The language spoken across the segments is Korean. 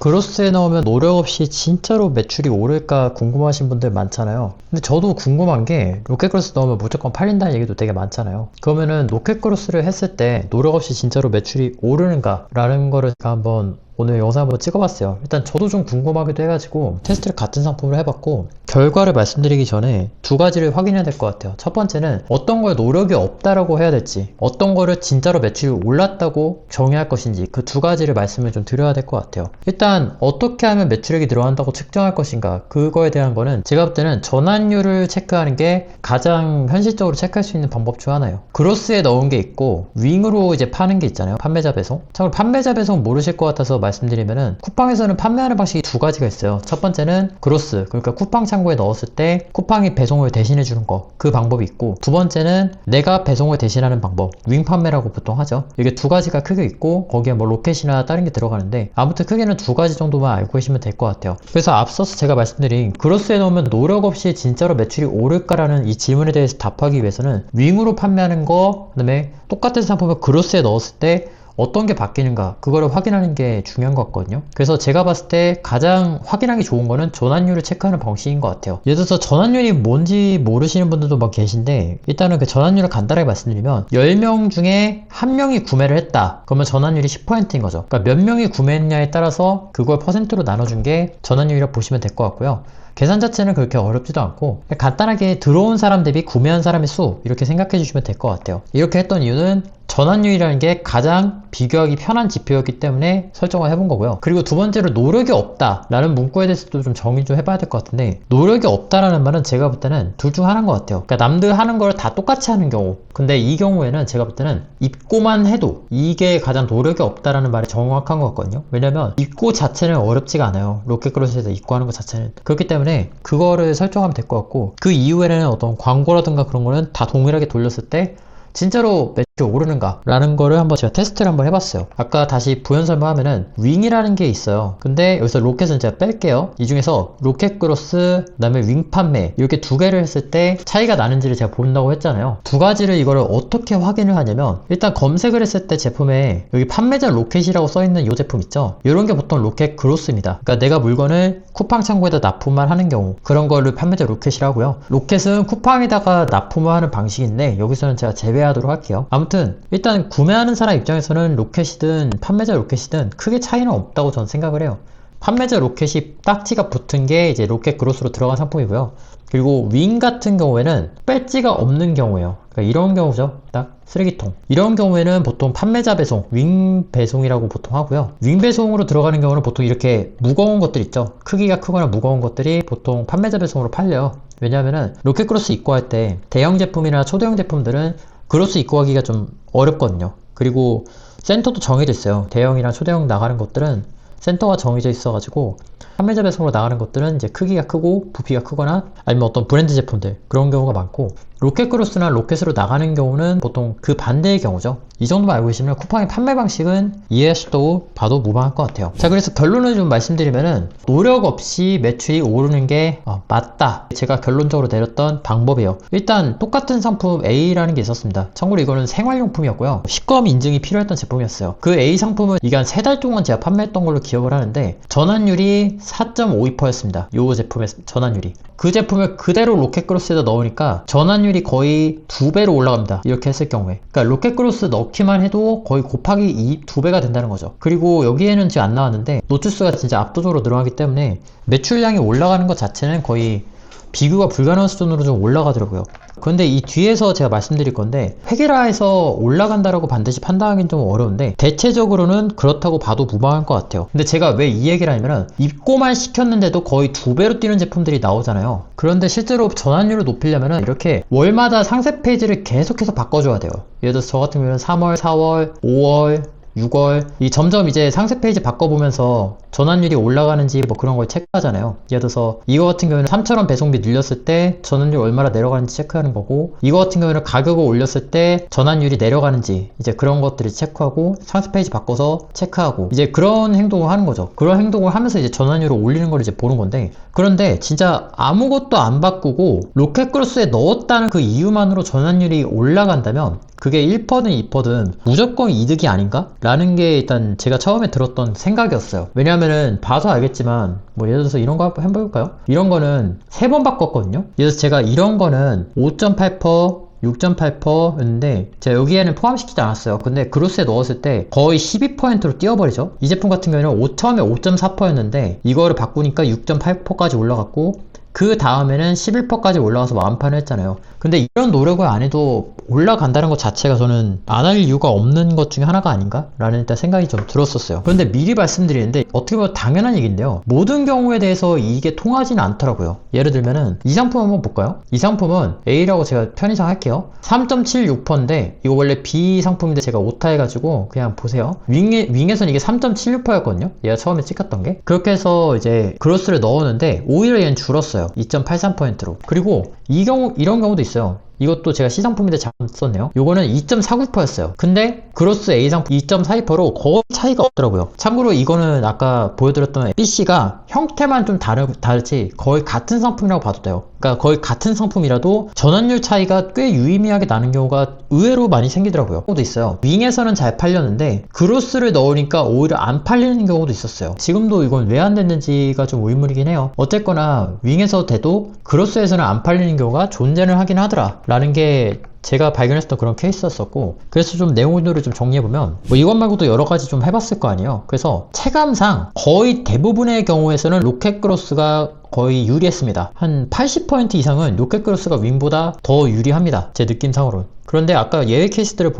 그로스에 넣으면 노력 없이 진짜로 매출이 오를까 궁금하신 분들 많잖아요. 근데 저도 궁금한 게 로켓크로스 넣으면 무조건 팔린다는 얘기도 되게 많잖아요. 그러면은 로켓크로스를 했을 때 노력 없이 진짜로 매출이 오르는가 라는 거를 제가 한번 오늘 영상 한번 찍어봤어요. 일단 저도 좀 궁금하기도 해가지고 테스트를 같은 상품을 해봤고, 결과를 말씀드리기 전에 두 가지를 확인해야 될 것 같아요. 첫 번째는 어떤 걸 노력이 없다라고 해야 될지, 어떤 거를 진짜로 매출이 올랐다고 정의할 것인지, 그 두 가지를 말씀을 좀 드려야 될 것 같아요. 일단 어떻게 하면 매출액이 늘어난다고 측정할 것인가, 그거에 대한 거는 제가 볼 때는 전환율을 체크하는 게 가장 현실적으로 체크할 수 있는 방법 중 하나예요. 그로스에 넣은 게 있고 윙으로 이제 파는 게 있잖아요. 판매자 배송. 참고로 판매자 배송 모르실 것 같아서 말씀드리면은, 쿠팡에서는 판매하는 방식이 두 가지가 있어요. 첫 번째는 그로스, 그러니까 쿠팡 창고에 넣었을 때 쿠팡이 배송을 대신해 주는 거, 그 방법이 있고, 두 번째는 내가 배송을 대신하는 방법, 윙 판매라고 보통 하죠. 이게 두 가지가 크게 있고, 거기에 뭐 로켓이나 다른 게 들어가는데, 아무튼 크게는 두 가지 정도만 알고 계시면 될 것 같아요. 그래서 앞서서 제가 말씀드린 그로스에 넣으면 노력 없이 진짜로 매출이 오를까라는 이 질문에 대해서 답하기 위해서는 윙으로 판매하는 거, 그 다음에 똑같은 상품을 그로스에 넣었을 때 어떤 게 바뀌는가, 그거를 확인하는 게 중요한 것 같거든요. 그래서 제가 봤을 때 가장 확인하기 좋은 거는 전환율을 체크하는 방식인 것 같아요. 예를 들어서 전환율이 뭔지 모르시는 분들도 막 계신데, 일단은 그 전환율을 간단하게 말씀드리면 10명 중에 1명이 구매를 했다, 그러면 전환율이 10%인 거죠. 그러니까 몇 명이 구매했냐에 따라서 그걸 퍼센트로 나눠준 게 전환율이라고 보시면 될 것 같고요. 계산 자체는 그렇게 어렵지도 않고, 간단하게 들어온 사람 대비 구매한 사람의 수, 이렇게 생각해 주시면 될 것 같아요. 이렇게 했던 이유는 전환율이라는 게 가장 비교하기 편한 지표였기 때문에 설정을 해본 거고요. 그리고 두 번째로 노력이 없다 라는 문구에 대해서도 좀 정리 좀 해봐야 될 것 같은데, 노력이 없다라는 말은 제가 볼 때는 둘 중 하나인 것 같아요. 그러니까 남들 하는 걸 다 똑같이 하는 경우, 근데 이 경우에는 제가 볼 때는 입고만 해도 이게 가장 노력이 없다라는 말이 정확한 것 같거든요. 왜냐면 입고 자체는 어렵지가 않아요. 로켓크로스에서 입고하는 것 자체는. 그렇기 때문에 그거를 설정하면 될 것 같고, 그 이후에는 어떤 광고라든가 그런 거는 다 동일하게 돌렸을 때 진짜로 매출이 오르는가 라는 거를 한번 제가 테스트를 한번 해봤어요. 아까 다시 부연 설명하면은 윙이라는 게 있어요. 근데 여기서 로켓은 제가 뺄게요. 이 중에서 로켓 크로스, 그 다음에 윙 판매, 이렇게 두 개를 했을 때 차이가 나는지를 제가 본다고 했잖아요. 두 가지를, 이거를 어떻게 확인을 하냐면, 일단 검색을 했을 때 제품에 여기 판매자 로켓이라고 써있는 이 제품 있죠. 이런 게 보통 로켓 크로스입니다. 그러니까 내가 물건을 쿠팡 창고에다 납품만 하는 경우, 그런 거를 판매자 로켓이라고 하고요. 로켓은 쿠팡에다가 납품을 하는 방식인데, 여기서는 제가 제외하도록 할게요. 아무튼 일단 구매하는 사람 입장에서는 로켓이든 판매자 로켓이든 크게 차이는 없다고 저는 생각을 해요. 판매자 로켓이 딱지가 붙은 게 이제 로켓 그로스로 들어간 상품이고요. 그리고 윙 같은 경우에는 배지가 없는 경우예요. 그러니까 이런 경우죠. 딱 쓰레기통. 이런 경우에는 보통 판매자 배송, 윙 배송이라고 보통 하고요. 윙 배송으로 들어가는 경우는 보통 이렇게 무거운 것들 있죠. 크기가 크거나 무거운 것들이 보통 판매자 배송으로 팔려요. 왜냐하면은 로켓 크로스 입고할 때 대형 제품이나 초대형 제품들은 그로스 입고하기가 좀 어렵거든요. 그리고 센터도 정해져 있어요. 대형이랑 초대형 나가는 것들은 센터가 정해져 있어가지고, 판매자 배송으로 나가는 것들은 이제 크기가 크고 부피가 크거나 아니면 어떤 브랜드 제품들, 그런 경우가 많고, 로켓 크로스나 로켓으로 나가는 경우는 보통 그 반대의 경우죠. 이 정도만 알고 계시면 쿠팡의 판매 방식은 이해하셔도 봐도 무방할 것 같아요. 자, 그래서 결론을 좀 말씀드리면은, 노력 없이 매출이 오르는 게 맞다, 제가 결론적으로 내렸던 방법이에요. 일단 똑같은 상품 A라는 게 있었습니다. 참고로 이거는 생활용품이었고요. 시검 인증이 필요했던 제품이었어요. 그 A 상품은 이게 한 3달 동안 제가 판매했던 걸로 기억을 하는데, 전환율이 4.52%였습니다. 이 제품의 전환율이. 그 제품을 그대로 로켓 크로스에다 넣으니까 전환율이 거의 2배로 올라갑니다. 이렇게 했을 경우에. 그러니까 로켓 크로스 넣기만 해도 거의 곱하기 2배가 된다는 거죠. 그리고 여기에는 지금 안 나왔는데, 노출수가 진짜 압도적으로 늘어나기 때문에 매출량이 올라가는 것 자체는 거의 비교가 불가능한 수준으로 좀 올라가더라고요. 그런데 이 뒤에서 제가 말씀드릴 건데, 획일화해서 올라간다라고 반드시 판단하기는 좀 어려운데, 대체적으로는 그렇다고 봐도 무방할 것 같아요. 근데 제가 왜 이 얘기를 하냐면, 입고만 시켰는데도 거의 2배로 뛰는 제품들이 나오잖아요. 그런데 실제로 전환율을 높이려면 이렇게 월마다 상세 페이지를 계속해서 바꿔줘야 돼요. 예를 들어서 저 같은 경우는 3월, 4월, 5월, 6월, 이 점점 이제 상세 페이지 바꿔보면서 전환율이 올라가는지 뭐 그런 걸 체크하잖아요. 예를 들어서 이거 같은 경우는 3,000원 배송비 늘렸을 때 전환율 얼마나 내려가는지 체크하는 거고, 이거 같은 경우는 가격을 올렸을 때 전환율이 내려가는지, 이제 그런 것들을 체크하고, 상세 페이지 바꿔서 체크하고, 이제 그런 행동을 하는 거죠. 그런 행동을 하면서 이제 전환율을 올리는 걸 이제 보는 건데, 그런데 진짜 아무것도 안 바꾸고 로켓 크로스에 넣었다는 그 이유만으로 전환율이 올라간다면, 그게 1%든 2%든 무조건 이득이 아닌가? 라는 게 일단 제가 처음에 들었던 생각이었어요. 왜냐면은 봐서 알겠지만 뭐 예를 들어서 이런 거 한번 해볼까요? 이런 거는 3번 바꿨거든요. 예를 들어서 제가 이런 거는 5.8% 6.8%였는데 제가 여기에는 포함시키지 않았어요. 근데 그로스에 넣었을 때 거의 12%로 뛰어버리죠. 이 제품 같은 경우에는 처음에 5.4%였는데 이거를 바꾸니까 6.8%까지 올라갔고 그 다음에는 11%까지 올라가서 완판을 했잖아요. 근데 이런 노력을 안 해도 올라간다는 것 자체가 저는 안 할 이유가 없는 것 중에 하나가 아닌가? 라는 일단 생각이 좀 들었었어요. 그런데 미리 말씀드리는데 어떻게 보면 당연한 얘기인데요. 모든 경우에 대해서 이게 통하지는 않더라고요. 예를 들면은 이 상품 한번 볼까요? 이 상품은 A라고 제가 편의상 할게요. 3.76%인데 이거 원래 B 상품인데 제가 오타 해가지고 그냥 보세요. 윙에서는 이게 3.76%였거든요. 얘가 처음에 찍혔던 게. 그렇게 해서 이제 그로스를 넣었는데 오히려 얘는 줄었어요. 2.83%로. 그리고 이런 경우도 있어요. 이것도 제가 C상품인데 잘못 썼네요. 요거는 2.49%였어요. 근데 그로스 A상품 2.42%로 거의 차이가 없더라고요. 참고로 이거는 아까 보여드렸던 BC가 형태만 좀 다르지 거의 같은 상품이라고 봐도 돼요. 그러니까 거의 같은 상품이라도 전환율 차이가 꽤 유의미하게 나는 경우가 의외로 많이 생기더라고요. 경우도 있어요. 윙에서는 잘 팔렸는데 그로스를 넣으니까 오히려 안 팔리는 경우도 있었어요. 지금도 이건 왜 안 됐는지가 좀 의문이긴 해요. 어쨌거나 윙에서 돼도 그로스에서는 안 팔리는 경우가 존재를 하긴 하더라 라는 게 제가 발견했던 그런 케이스였었고, 그래서 좀 내용들을 좀 정리해보면 뭐 이것 말고도 여러 가지 좀 해봤을 거 아니에요. 그래서 체감상 거의 대부분의 경우에서는 로켓크로스가 거의 유리했습니다. 한 80% 이상은 로켓크로스가 윙보다 더 유리합니다. 제 느낌상으로는. 그런데 아까 예외 케이스들을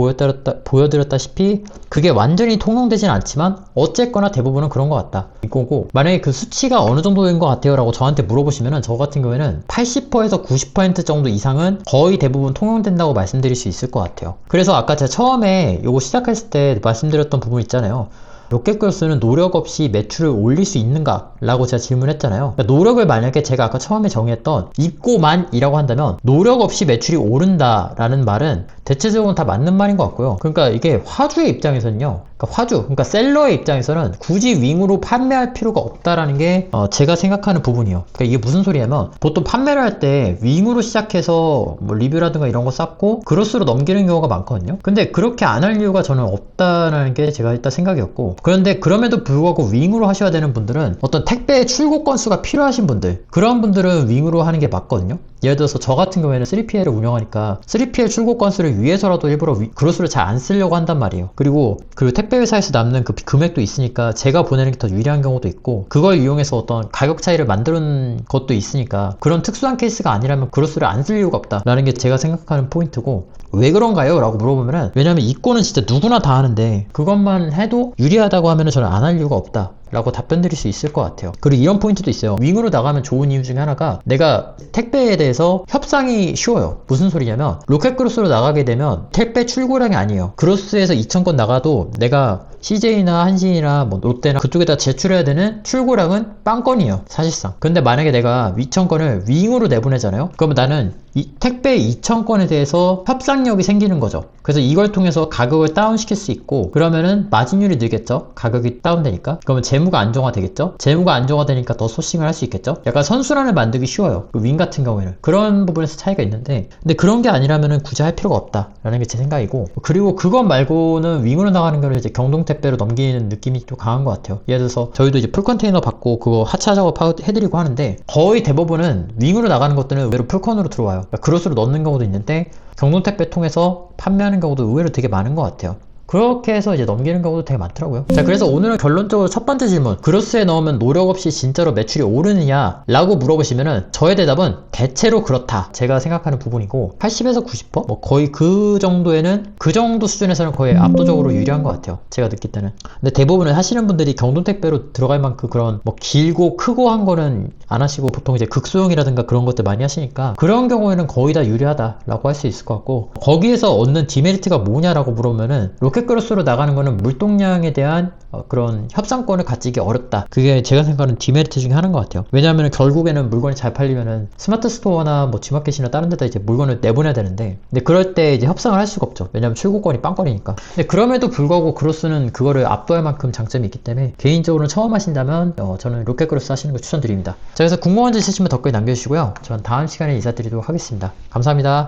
보여드렸다시피 그게 완전히 통용되진 않지만 어쨌거나 대부분은 그런 것 같다 이거고, 만약에 그 수치가 어느 정도인 것 같아요 라고 저한테 물어보시면은 저 같은 경우에는 80%에서 90% 정도 이상은 거의 대부분 통용된다고 말씀드릴 수 있을 것 같아요. 그래서 아까 제가 처음에 요거 시작했을 때 말씀드렸던 부분 있잖아요. 로켓크로스는 노력 없이 매출을 올릴 수 있는가? 라고 제가 질문했잖아요. 그러니까 노력을 만약에 제가 아까 처음에 정의했던 입고만 이라고 한다면 노력 없이 매출이 오른다 라는 말은 대체적으로 다 맞는 말인 것 같고요. 그러니까 이게 화주의 입장에서는요, 그러니까 셀러의 입장에서는 굳이 윙으로 판매할 필요가 없다라는 게 제가 생각하는 부분이에요. 그러니까 이게 무슨 소리냐면 보통 판매를 할 때 윙으로 시작해서 뭐 리뷰라든가 이런 거 쌓고 그로스로 넘기는 경우가 많거든요. 근데 그렇게 안 할 이유가 저는 없다라는 게 제가 일단 생각이었고, 그런데 그럼에도 불구하고 윙으로 하셔야 되는 분들은 어떤 택배의 출고 건수가 필요하신 분들, 그런 분들은 윙으로 하는 게 맞거든요. 예를 들어서 저 같은 경우에는 3PL을 운영하니까 3PL 출고 건수를 위해서라도 일부러 그로스를 잘 안 쓰려고 한단 말이에요. 그리고 택배 회사에서 남는 그 금액도 있으니까 제가 보내는 게 더 유리한 경우도 있고, 그걸 이용해서 어떤 가격 차이를 만드는 것도 있으니까 그런 특수한 케이스가 아니라면 그로스를 안 쓸 이유가 없다라는 게 제가 생각하는 포인트고, 왜 그런가요? 라고 물어보면은 왜냐면 입고는 진짜 누구나 다 하는데 그것만 해도 유리하다고 하면은 저는 안 할 이유가 없다 라고 답변 드릴 수 있을 것 같아요. 그리고 이런 포인트도 있어요. 윙으로 나가면 좋은 이유 중에 하나가 내가 택배에 대해서 협상이 쉬워요. 무슨 소리냐면 로켓크로스로 나가게 되면 택배 출고량이 아니에요. 크로스에서 2,000건 나가도 내가 CJ나 한신이나 뭐 롯데나 그쪽에다 제출해야 되는 출고량은 빵건이에요, 사실상. 근데 만약에 내가 2,000건을 윙으로 내보내잖아요. 그러면 나는 이 택배 2,000건에 대해서 협상력이 생기는 거죠. 그래서 이걸 통해서 가격을 다운시킬 수 있고, 그러면은 마진율이 늘겠죠. 가격이 다운되니까. 그러면 재무가 안정화되겠죠. 재무가 안정화되니까 더 소싱을 할 수 있겠죠. 약간 선순환을 만들기 쉬워요, 그 윙 같은 경우에는. 그런 부분에서 차이가 있는데, 근데 그런 게 아니라면은 굳이 할 필요가 없다라는 게 제 생각이고, 그리고 그것 말고는 윙으로 나가는 거를 이제 경동택배로 넘기는 느낌이 좀 강한 것 같아요. 예를 들어서 저희도 이제 풀컨테이너 받고 그거 하차 작업 해드리고 하는데 거의 대부분은 윙으로 나가는 것들은 의외로 풀컨으로 들어와요. 그러니까 그로스로 넣는 경우도 있는데 경동택배 통해서 판매하는 경우도 의외로 되게 많은 것 같아요. 그렇게 해서 이제 넘기는 경우도 되게 많더라고요. 자, 그래서 오늘은 결론적으로 첫 번째 질문, 그로스에 넣으면 노력 없이 진짜로 매출이 오르느냐 라고 물어보시면은 저의 대답은 대체로 그렇다, 제가 생각하는 부분이고, 80에서 90%? 뭐 거의 그 정도 수준에서는 거의 압도적으로 유리한 것 같아요, 제가 느낄 때는. 근데 대부분은 하시는 분들이 경동택배로 들어갈 만큼 그런 뭐 길고 크고 한 거는 안 하시고 보통 이제 극소형이라든가 그런 것들 많이 하시니까 그런 경우에는 거의 다 유리하다 라고 할 수 있을 것 같고, 거기에서 얻는 디메리트가 뭐냐라고 물어보면은 로켓크로스로 나가는 거는 물동량에 대한 그런 협상권을 갖기 어렵다, 그게 제가 생각하는 디메리트 중에 하나인 것 같아요. 왜냐하면 결국에는 물건이 잘 팔리면은 스마트 스토어나 뭐 G마켓이나 다른 데다 이제 물건을 내보내야 되는데, 근데 그럴 때 이제 협상을 할 수가 없죠. 왜냐하면 출고권이 빵거리니까. 근데 그럼에도 불구하고 크로스는 그거를 압도할 만큼 장점이 있기 때문에 개인적으로는 처음 하신다면 저는 로켓크로스 하시는 걸 추천드립니다. 자, 그래서 궁금한 점 있으시면 댓글 남겨주시고요. 전 다음 시간에 인사드리도록 하겠습니다. 감사합니다.